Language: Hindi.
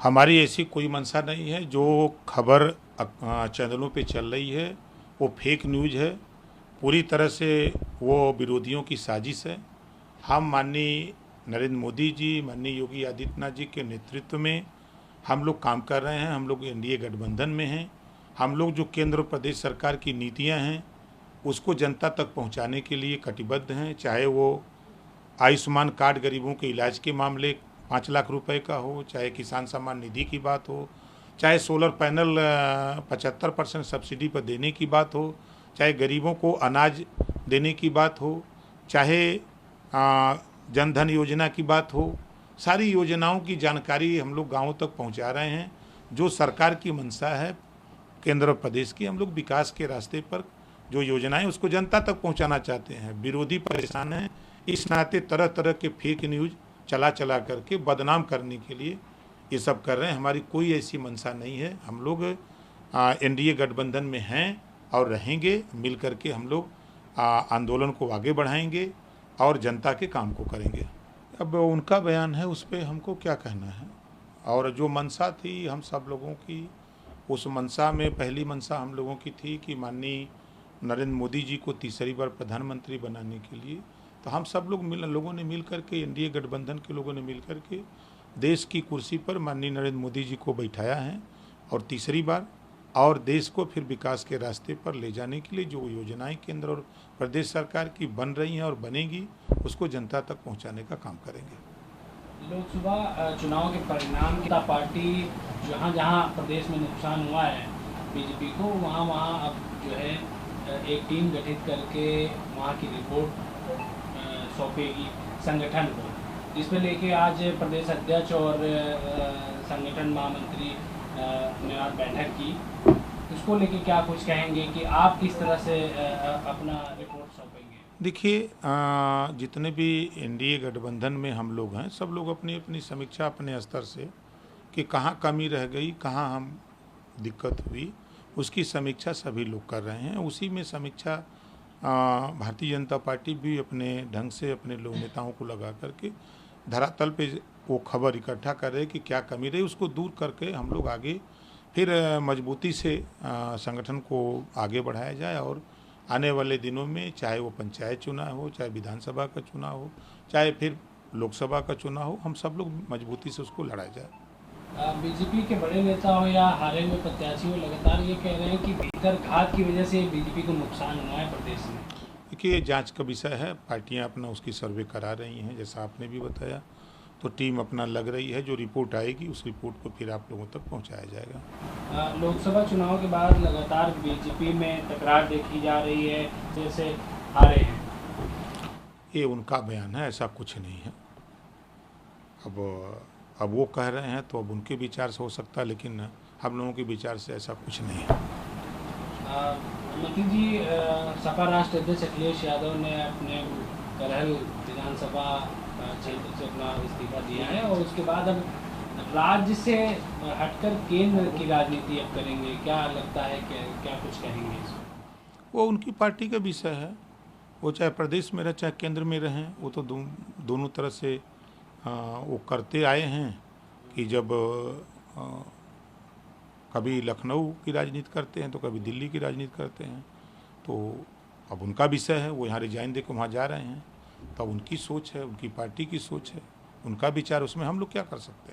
हमारी ऐसी कोई मंशा नहीं है। जो खबर चैनलों पे चल रही है वो फेक न्यूज़ है, पूरी तरह से वो विरोधियों की साजिश है। हम माननीय नरेंद्र मोदी जी, माननीय योगी आदित्यनाथ जी के नेतृत्व में हम लोग काम कर रहे हैं। हम लोग एनडीए गठबंधन में हैं। हम लोग जो केंद्र और प्रदेश सरकार की नीतियां हैं उसको जनता तक पहुंचाने के लिए कटिबद्ध हैं। चाहे वो आयुष्मान कार्ड गरीबों के इलाज के मामले 5 लाख रुपए का हो, चाहे किसान सम्मान निधि की बात हो, चाहे सोलर पैनल 75% सब्सिडी पर देने की बात हो, चाहे गरीबों को अनाज देने की बात हो, चाहे जन धन योजना की बात हो, सारी योजनाओं की जानकारी हम लोग गाँवों तक पहुंचा रहे हैं। जो सरकार की मंशा है केंद्र और प्रदेश की, हम लोग विकास के रास्ते पर जो योजनाएं उसको जनता तक पहुंचाना चाहते हैं। विरोधी परेशान हैं, इस नाते तरह तरह के फेक न्यूज़ चला करके बदनाम करने के लिए ये सब कर रहे हैं। हमारी कोई ऐसी मंशा नहीं है। हम लोग एनडीए गठबंधन में हैं और रहेंगे। मिल करके हम लोग आंदोलन को आगे बढ़ाएंगे और जनता के काम को करेंगे। अब उनका बयान है, उस पर हमको क्या कहना है। और जो मंशा थी हम सब लोगों की, उस मंशा में पहली मंशा हम लोगों की थी कि माननीय नरेंद्र मोदी जी को तीसरी बार प्रधानमंत्री बनाने के लिए, तो हम सब लोगों ने मिल करके, एनडीए गठबंधन के लोगों ने मिल करके देश की कुर्सी पर माननीय नरेंद्र मोदी जी को बैठाया है और तीसरी बार, और देश को फिर विकास के रास्ते पर ले जाने के लिए जो योजनाएं केंद्र और प्रदेश सरकार की बन रही हैं और बनेगी उसको जनता तक पहुंचाने का काम करेंगे। लोकसभा चुनाव के परिणाम की पार्टी जहां जहां प्रदेश में नुकसान हुआ है बीजेपी को, वहां अब जो है एक टीम गठित करके वहां की रिपोर्ट सौंपेगी संगठन को। इसमें लेके आज प्रदेश अध्यक्ष और संगठन महामंत्री ने आज बैठक की। उसको लेके क्या कुछ कहेंगे कि आप किस तरह से अपना रिपोर्ट सौंपेंगे? देखिए, जितने भी एनडीए गठबंधन में हम लोग हैं, सब लोग अपनी अपनी समीक्षा अपने स्तर से कि कहाँ कमी रह गई, कहाँ हम दिक्कत हुई, उसकी समीक्षा सभी लोग कर रहे हैं। उसी में समीक्षा भारतीय जनता पार्टी भी अपने ढंग से अपने लोग नेताओं को लगा करके धरातल पे वो खबर इकट्ठा कर रहे कि क्या कमी रही, उसको दूर करके हम लोग आगे फिर मजबूती से संगठन को आगे बढ़ाया जाए। और आने वाले दिनों में चाहे वो पंचायत चुनाव हो, चाहे विधानसभा का चुनाव हो, चाहे फिर लोकसभा का चुनाव हो, हम सब लोग मजबूती से उसको लड़ाया जाए। बीजेपी के बड़े नेता हो या हारे हुए प्रत्याशी हो, लगातार ये कह रहे हैं कि भीतर घात की वजह से बीजेपी को नुकसान हुआ है प्रदेश में। देखिए, ये जांच का विषय है। पार्टियां अपना उसकी सर्वे करा रही हैं, जैसा आपने भी बताया, तो टीम अपना लग रही है। जो रिपोर्ट आएगी उस रिपोर्ट को फिर आप लोगों तक पहुंचाया जाएगा। लोकसभा चुनाव के बाद लगातार बीजेपी में तकरार देखी जा रही है, जैसे हारे हैं। ये उनका बयान है, ऐसा कुछ नहीं है। अब वो कह रहे हैं तो अब उनके विचार से हो सकता है, लेकिन हम लोगों के विचार से ऐसा कुछ नहीं है। मंत्री जी, सपा राष्ट्र अध्यक्ष अखिलेश यादव ने अपने करहल विधानसभा क्षेत्र से अपना इस्तीफा दिया है और उसके बाद अब राज्य से हटकर केंद्र की राजनीति अब करेंगे। क्या लगता है कि क्या कुछ कहेंगे इसमें? वो उनकी पार्टी का विषय है। वो चाहे प्रदेश में रहे चाहे केंद्र में रहें, वो तो दोनों तरह से वो करते आए हैं कि जब कभी लखनऊ की राजनीति करते हैं तो कभी दिल्ली की राजनीति करते हैं। तो अब उनका विषय है, वो यहाँ रिजाइन देकर वहाँ जा रहे हैं, तब उनकी सोच है, उनकी पार्टी की सोच है, उनका विचार, उसमें हम लोग क्या कर सकते हैं।